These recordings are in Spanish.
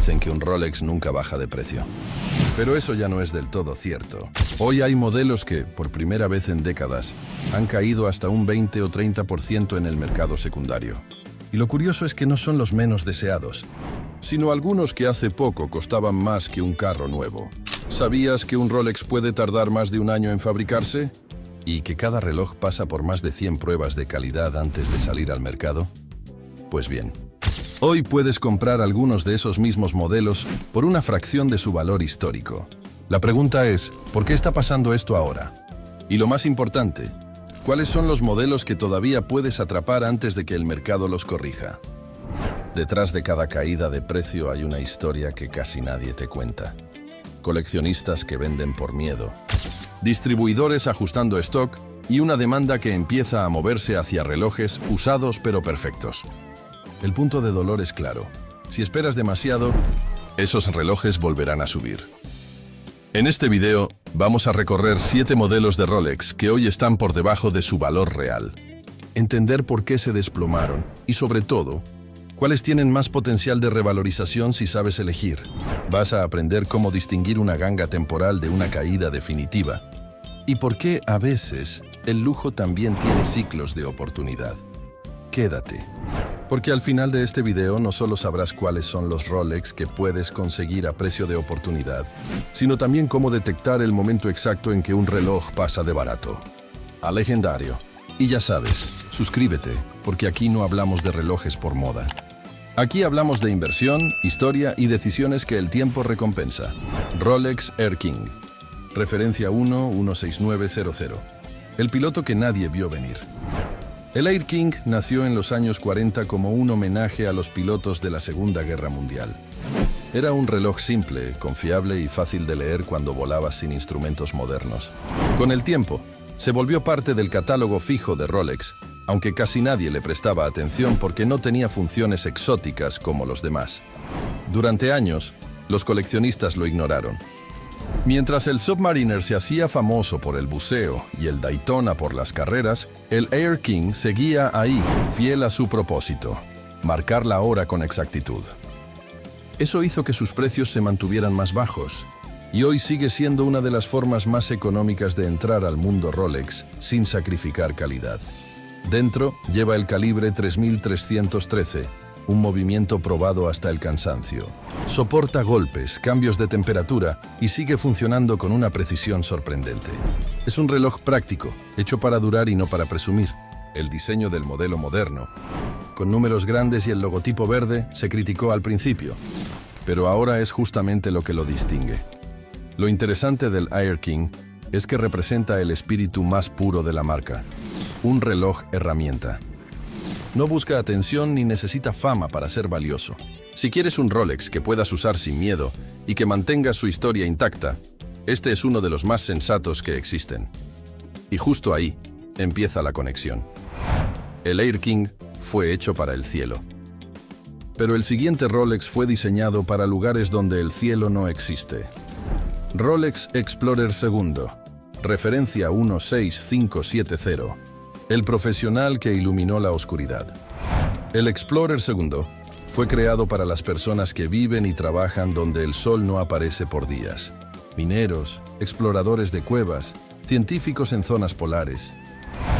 dicen que un Rolex nunca baja de precio. Pero eso ya no es del todo cierto. Hoy hay modelos que, por primera vez en décadas, han caído hasta un 20 o 30% en el mercado secundario. Y lo curioso es que no son los menos deseados, sino algunos que hace poco costaban más que un carro nuevo. ¿Sabías que un Rolex puede tardar más de un año en fabricarse? ¿Y que cada reloj pasa por más de 100 pruebas de calidad antes de salir al mercado? Pues bien, hoy puedes comprar algunos de esos mismos modelos por una fracción de su valor histórico. La pregunta es, ¿por qué está pasando esto ahora? Y lo más importante, ¿cuáles son los modelos que todavía puedes atrapar antes de que el mercado los corrija? Detrás de cada caída de precio hay una historia que casi nadie te cuenta. Coleccionistas que venden por miedo, distribuidores ajustando stock y una demanda que empieza a moverse hacia relojes usados pero perfectos. El punto de dolor es claro. Si esperas demasiado, esos relojes volverán a subir. En este video vamos a recorrer 7 modelos de Rolex que hoy están por debajo de su valor real. Entender por qué se desplomaron y, sobre todo, cuáles tienen más potencial de revalorización si sabes elegir. Vas a aprender cómo distinguir una ganga temporal de una caída definitiva y por qué a veces el lujo también tiene ciclos de oportunidad. Quédate, porque al final de este video no solo sabrás cuáles son los Rolex que puedes conseguir a precio de oportunidad, sino también cómo detectar el momento exacto en que un reloj pasa de barato a legendario. Y ya sabes, suscríbete, porque aquí no hablamos de relojes por moda. Aquí hablamos de inversión, historia y decisiones que el tiempo recompensa. Rolex Air King. Referencia 1-16900. El piloto que nadie vio venir. El Air King nació en los años 40 como un homenaje a los pilotos de la Segunda Guerra Mundial. Era un reloj simple, confiable y fácil de leer cuando volabas sin instrumentos modernos. Con el tiempo, se volvió parte del catálogo fijo de Rolex, aunque casi nadie le prestaba atención porque no tenía funciones exóticas como los demás. Durante años, los coleccionistas lo ignoraron. Mientras el Submariner se hacía famoso por el buceo y el Daytona por las carreras, el Air King seguía ahí, fiel a su propósito: marcar la hora con exactitud. Eso hizo que sus precios se mantuvieran más bajos, y hoy sigue siendo una de las formas más económicas de entrar al mundo Rolex sin sacrificar calidad. Dentro lleva el calibre 3313, un movimiento probado hasta el cansancio. Soporta golpes, cambios de temperatura y sigue funcionando con una precisión sorprendente. Es un reloj práctico, hecho para durar y no para presumir. El diseño del modelo moderno, con números grandes y el logotipo verde, se criticó al principio, pero ahora es justamente lo que lo distingue. Lo interesante del Air King es que representa el espíritu más puro de la marca. Un reloj herramienta. No busca atención ni necesita fama para ser valioso. Si quieres un Rolex que puedas usar sin miedo y que mantenga su historia intacta, este es uno de los más sensatos que existen. Y justo ahí empieza la conexión. El Air King fue hecho para el cielo. Pero el siguiente Rolex fue diseñado para lugares donde el cielo no existe. Rolex Explorer II, referencia 16570, el profesional que iluminó la oscuridad. El Explorer II fue creado para las personas que viven y trabajan donde el sol no aparece por días. Mineros, exploradores de cuevas, científicos en zonas polares.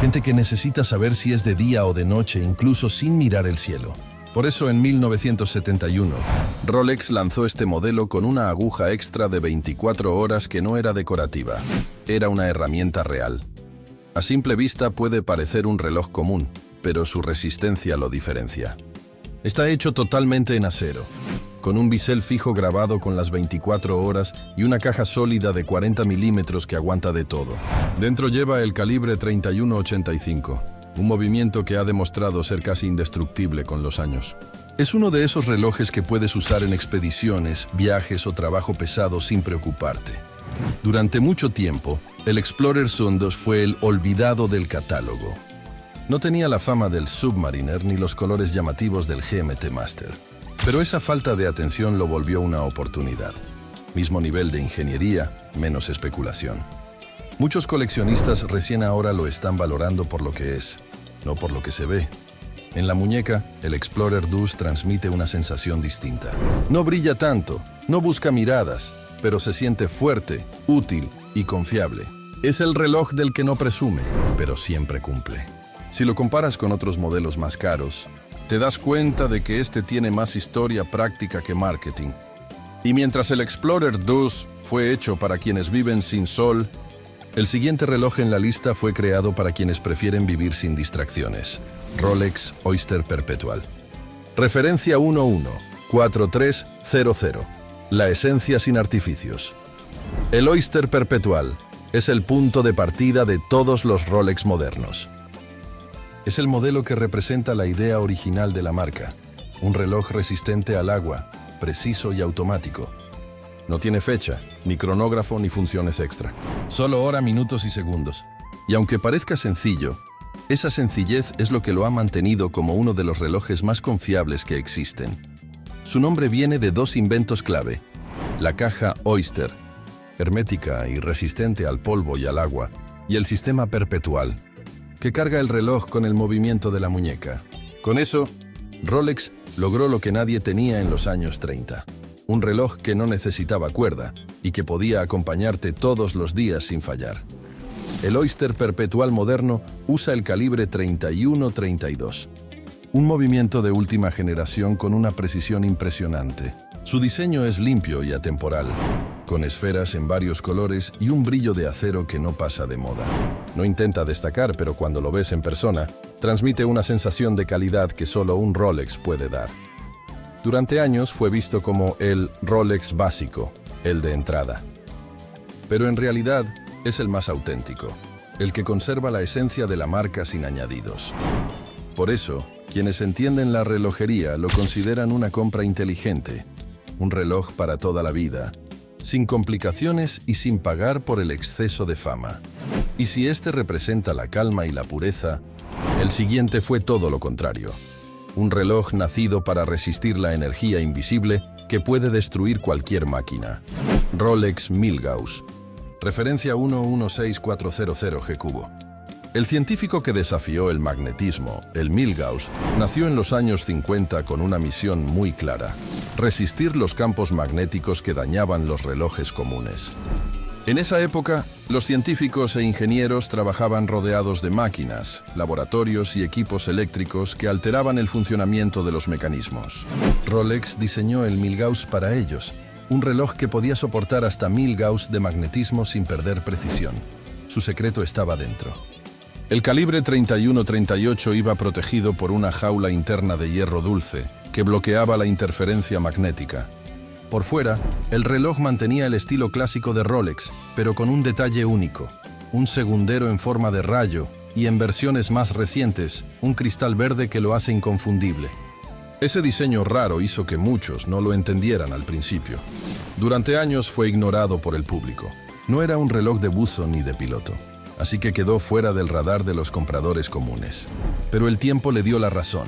Gente que necesita saber si es de día o de noche incluso sin mirar el cielo. Por eso en 1971, Rolex lanzó este modelo con una aguja extra de 24 horas que no era decorativa. Era una herramienta real. A simple vista puede parecer un reloj común, pero su resistencia lo diferencia. Está hecho totalmente en acero, con un bisel fijo grabado con las 24 horas y una caja sólida de 40 milímetros que aguanta de todo. Dentro lleva el calibre 3185. Un movimiento que ha demostrado ser casi indestructible con los años. Es uno de esos relojes que puedes usar en expediciones, viajes o trabajo pesado sin preocuparte. Durante mucho tiempo, el Explorer II fue el olvidado del catálogo. No tenía la fama del Submariner ni los colores llamativos del GMT Master. Pero esa falta de atención lo volvió una oportunidad. Mismo nivel de ingeniería, menos especulación. Muchos coleccionistas recién ahora lo están valorando por lo que es, no por lo que se ve. En la muñeca, el Explorer 2 transmite una sensación distinta. No brilla tanto, no busca miradas, pero se siente fuerte, útil y confiable. Es el reloj del que no presume, pero siempre cumple. Si lo comparas con otros modelos más caros, te das cuenta de que este tiene más historia práctica que marketing. Y mientras el Explorer 2 fue hecho para quienes viven sin sol, el siguiente reloj en la lista fue creado para quienes prefieren vivir sin distracciones. Rolex Oyster Perpetual. Referencia 114300. La esencia sin artificios. El Oyster Perpetual es el punto de partida de todos los Rolex modernos. Es el modelo que representa la idea original de la marca. Un reloj resistente al agua, preciso y automático. No tiene fecha, ni cronógrafo, ni funciones extra. Solo hora, minutos y segundos. Y aunque parezca sencillo, esa sencillez es lo que lo ha mantenido como uno de los relojes más confiables que existen. Su nombre viene de dos inventos clave: la caja Oyster, hermética y resistente al polvo y al agua, y el sistema perpetual, que carga el reloj con el movimiento de la muñeca. Con eso, Rolex logró lo que nadie tenía en los años 30. Un reloj que no necesitaba cuerda y que podía acompañarte todos los días sin fallar. El Oyster Perpetual moderno usa el calibre 31-32. Un movimiento de última generación con una precisión impresionante. Su diseño es limpio y atemporal, con esferas en varios colores y un brillo de acero que no pasa de moda. No intenta destacar, pero cuando lo ves en persona, transmite una sensación de calidad que solo un Rolex puede dar. Durante años fue visto como el Rolex básico, el de entrada. Pero en realidad es el más auténtico, el que conserva la esencia de la marca sin añadidos. Por eso, quienes entienden la relojería lo consideran una compra inteligente, un reloj para toda la vida, sin complicaciones y sin pagar por el exceso de fama. Y si este representa la calma y la pureza, el siguiente fue todo lo contrario. Un reloj nacido para resistir la energía invisible que puede destruir cualquier máquina. Rolex Milgauss. Referencia 116400 G-Cubo. El científico que desafió el magnetismo, el Milgauss, nació en los años 50 con una misión muy clara: resistir los campos magnéticos que dañaban los relojes comunes. En esa época, los científicos e ingenieros trabajaban rodeados de máquinas, laboratorios y equipos eléctricos que alteraban el funcionamiento de los mecanismos. Rolex diseñó el Milgauss para ellos, un reloj que podía soportar hasta 1000 Gauss de magnetismo sin perder precisión. Su secreto estaba dentro. El calibre 31-38 iba protegido por una jaula interna de hierro dulce que bloqueaba la interferencia magnética. Por fuera, el reloj mantenía el estilo clásico de Rolex, pero con un detalle único: un segundero en forma de rayo y, en versiones más recientes, un cristal verde que lo hace inconfundible. Ese diseño raro hizo que muchos no lo entendieran al principio. Durante años fue ignorado por el público. No era un reloj de buzo ni de piloto, así que quedó fuera del radar de los compradores comunes. Pero el tiempo le dio la razón.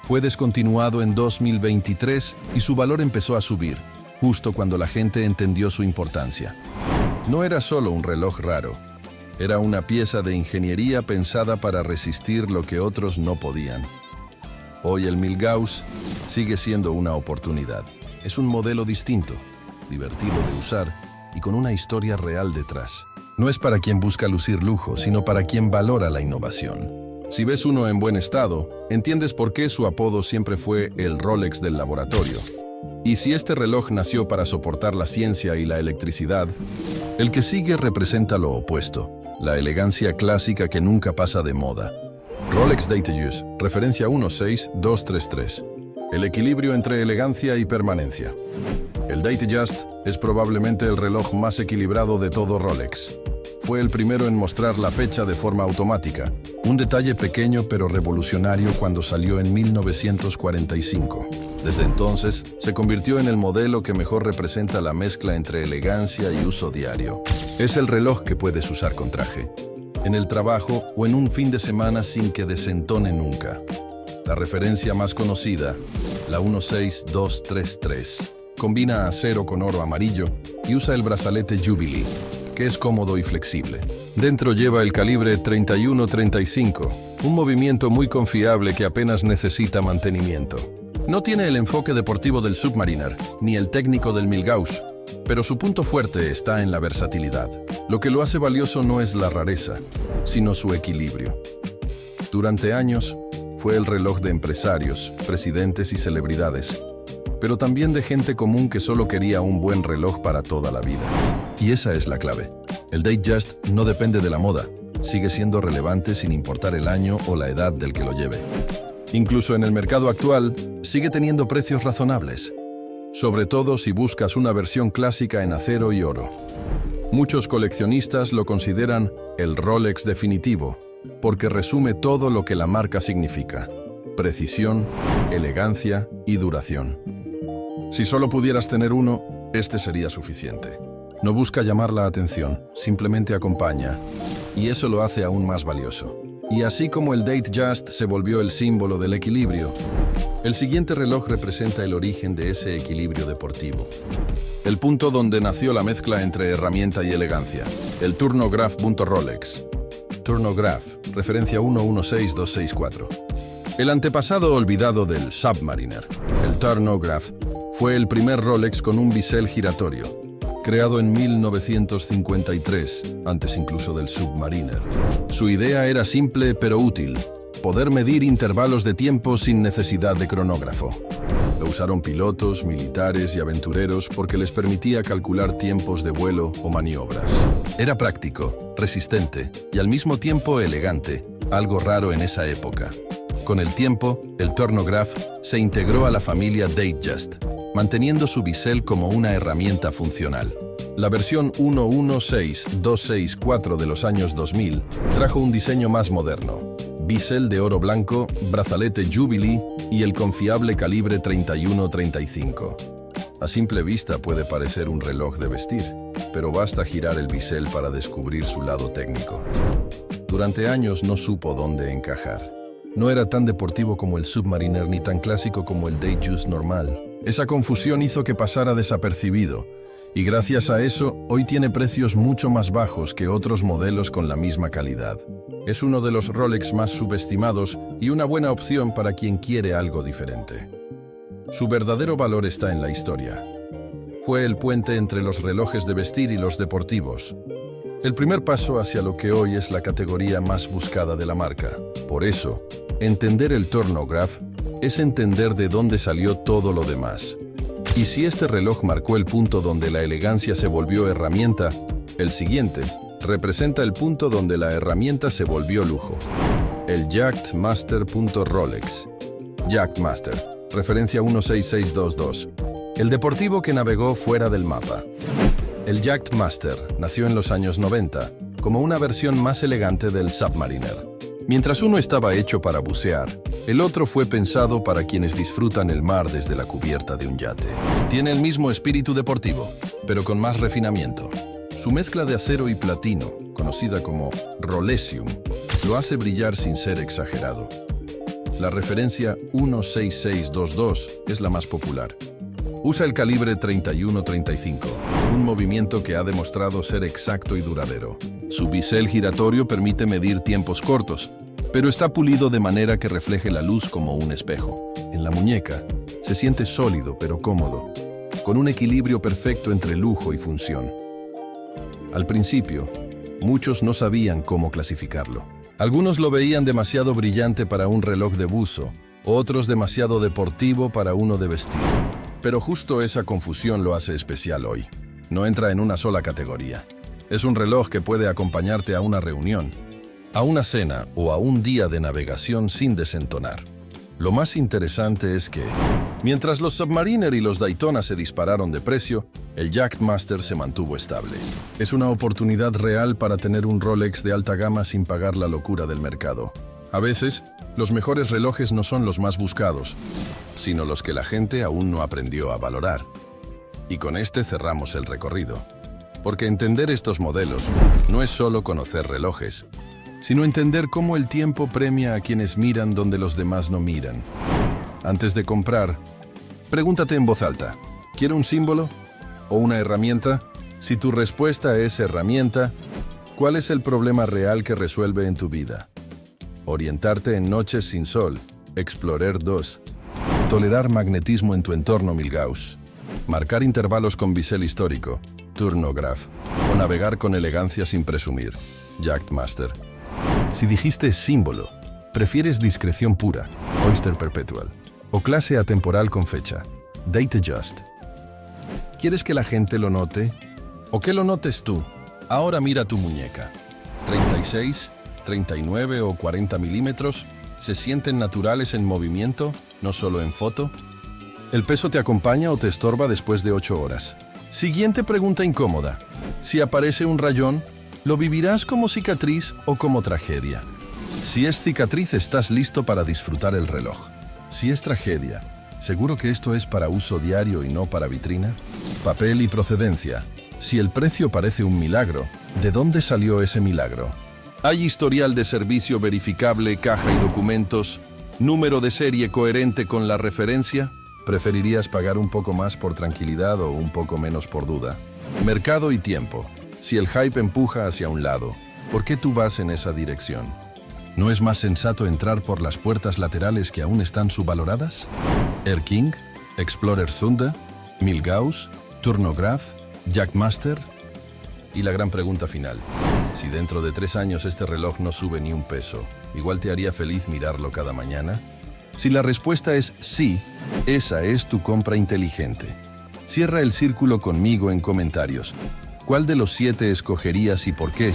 Fue descontinuado en 2023 y su valor empezó a subir, justo cuando la gente entendió su importancia. No era solo un reloj raro, era una pieza de ingeniería pensada para resistir lo que otros no podían. Hoy el Milgauss sigue siendo una oportunidad. Es un modelo distinto, divertido de usar y con una historia real detrás. No es para quien busca lucir lujo, sino para quien valora la innovación. Si ves uno en buen estado, entiendes por qué su apodo siempre fue el Rolex del laboratorio. Y si este reloj nació para soportar la ciencia y la electricidad, el que sigue representa lo opuesto: la elegancia clásica que nunca pasa de moda. Rolex Datejust, referencia 16233. El equilibrio entre elegancia y permanencia. El Datejust es probablemente el reloj más equilibrado de todo Rolex. Fue el primero en mostrar la fecha de forma automática, un detalle pequeño pero revolucionario cuando salió en 1945. Desde entonces, se convirtió en el modelo que mejor representa la mezcla entre elegancia y uso diario. Es el reloj que puedes usar con traje, en el trabajo o en un fin de semana sin que desentone nunca. La referencia más conocida, la 16233, combina acero con oro amarillo y usa el brazalete Jubilee, que es cómodo y flexible. Dentro lleva el calibre 31-35, Un movimiento muy confiable que apenas necesita mantenimiento. No tiene el enfoque deportivo del Submariner, ni el técnico del Milgauss, pero su punto fuerte está en la versatilidad. Lo que lo hace valioso no es la rareza, sino su equilibrio. Durante años, fue el reloj de empresarios, presidentes y celebridades, pero también de gente común que solo quería un buen reloj para toda la vida. Y esa es la clave. El Datejust no depende de la moda, sigue siendo relevante sin importar el año o la edad del que lo lleve. Incluso en el mercado actual, sigue teniendo precios razonables, sobre todo si buscas una versión clásica en acero y oro. Muchos coleccionistas lo consideran el Rolex definitivo, porque resume todo lo que la marca significa: precisión, elegancia y duración. Si solo pudieras tener uno, este sería suficiente. No busca llamar la atención, simplemente acompaña, y eso lo hace aún más valioso. Y así como el Datejust se volvió el símbolo del equilibrio, el siguiente reloj representa el origen de ese equilibrio deportivo. El punto donde nació la mezcla entre herramienta y elegancia, el Turnograph.Rolex. Turnograph, referencia 116264. El antepasado olvidado del Submariner, el Turnograph, fue el primer Rolex con un bisel giratorio, creado en 1953, antes incluso del Submariner. Su idea era simple pero útil: poder medir intervalos de tiempo sin necesidad de cronógrafo. Lo usaron pilotos, militares y aventureros porque les permitía calcular tiempos de vuelo o maniobras. Era práctico, resistente y al mismo tiempo elegante, algo raro en esa época. Con el tiempo, el Turnograph se integró a la familia Datejust, manteniendo su bisel como una herramienta funcional. La versión 116264 de los años 2000 trajo un diseño más moderno: bisel de oro blanco, brazalete Jubilee y el confiable calibre 31-35. A simple vista puede parecer un reloj de vestir, pero basta girar el bisel para descubrir su lado técnico. Durante años no supo dónde encajar. No era tan deportivo como el Submariner ni tan clásico como el Datejust normal. Esa confusión hizo que pasara desapercibido, y gracias a eso, hoy tiene precios mucho más bajos que otros modelos con la misma calidad. Es uno de los Rolex más subestimados y una buena opción para quien quiere algo diferente. Su verdadero valor está en la historia. Fue el puente entre los relojes de vestir y los deportivos. El primer paso hacia lo que hoy es la categoría más buscada de la marca. Por eso, entender el Turnograph es entender de dónde salió todo lo demás. Y si este reloj marcó el punto donde la elegancia se volvió herramienta, el siguiente representa el punto donde la herramienta se volvió lujo. El Yachtmaster.Rolex. Yachtmaster, referencia 16622. El deportivo que navegó fuera del mapa. El Yachtmaster nació en los años 90 como una versión más elegante del Submariner. Mientras uno estaba hecho para bucear, el otro fue pensado para quienes disfrutan el mar desde la cubierta de un yate. Tiene el mismo espíritu deportivo, pero con más refinamiento. Su mezcla de acero y platino, conocida como Rolesium, lo hace brillar sin ser exagerado. La referencia 16622 es la más popular. Usa el calibre 31-35, un movimiento que ha demostrado ser exacto y duradero. Su bisel giratorio permite medir tiempos cortos, pero está pulido de manera que refleje la luz como un espejo. En la muñeca, se siente sólido pero cómodo, con un equilibrio perfecto entre lujo y función. Al principio, muchos no sabían cómo clasificarlo. Algunos lo veían demasiado brillante para un reloj de buzo, otros demasiado deportivo para uno de vestir. Pero justo esa confusión lo hace especial hoy. No entra en una sola categoría. Es un reloj que puede acompañarte a una reunión, a una cena o a un día de navegación sin desentonar. Lo más interesante es que, mientras los Submariner y los Daytona se dispararon de precio, el Yachtmaster se mantuvo estable. Es una oportunidad real para tener un Rolex de alta gama sin pagar la locura del mercado. A veces, los mejores relojes no son los más buscados, sino los que la gente aún no aprendió a valorar. Y con este cerramos el recorrido. Porque entender estos modelos no es solo conocer relojes, sino entender cómo el tiempo premia a quienes miran donde los demás no miran. Antes de comprar, pregúntate en voz alta: ¿quiero un símbolo o una herramienta? Si tu respuesta es herramienta, ¿cuál es el problema real que resuelve en tu vida? Orientarte en noches sin sol. Explorer 2. Tolerar magnetismo en tu entorno Milgauss. Marcar intervalos con bisel histórico. Turnograph. O navegar con elegancia sin presumir. Yachtmaster. Si dijiste símbolo, prefieres discreción pura. Oyster Perpetual. O clase atemporal con fecha. Date Just. ¿Quieres que la gente lo note? ¿O que lo notes tú? Ahora mira tu muñeca. 36, 39 o 40 milímetros, ¿se sienten naturales en movimiento, no solo en foto? ¿El peso te acompaña o te estorba después de 8 horas? Siguiente pregunta incómoda. Si aparece un rayón, ¿lo vivirás como cicatriz o como tragedia? Si es cicatriz, estás listo para disfrutar el reloj. Si es tragedia, ¿seguro que esto es para uso diario y no para vitrina? Papel y procedencia. Si el precio parece un milagro, ¿de dónde salió ese milagro? ¿Hay historial de servicio verificable, caja y documentos? ¿Número de serie coherente con la referencia? ¿Preferirías pagar un poco más por tranquilidad o un poco menos por duda? Mercado y tiempo. Si el hype empuja hacia un lado, ¿por qué tú vas en esa dirección? ¿No es más sensato entrar por las puertas laterales que aún están subvaloradas? Air King, Explorer Thunder, Milgauss, Turnograph, Yachtmaster. Y la gran pregunta final. Si dentro de 3 años este reloj no sube ni un peso, ¿igual te haría feliz mirarlo cada mañana? Si la respuesta es sí, esa es tu compra inteligente. Cierra el círculo conmigo en comentarios. ¿Cuál de los 7 escogerías y por qué?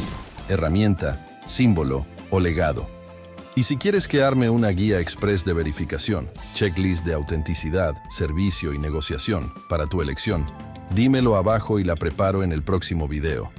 Herramienta, símbolo o legado. Y si quieres que arme una guía express de verificación, checklist de autenticidad, servicio y negociación para tu elección, dímelo abajo y la preparo en el próximo video.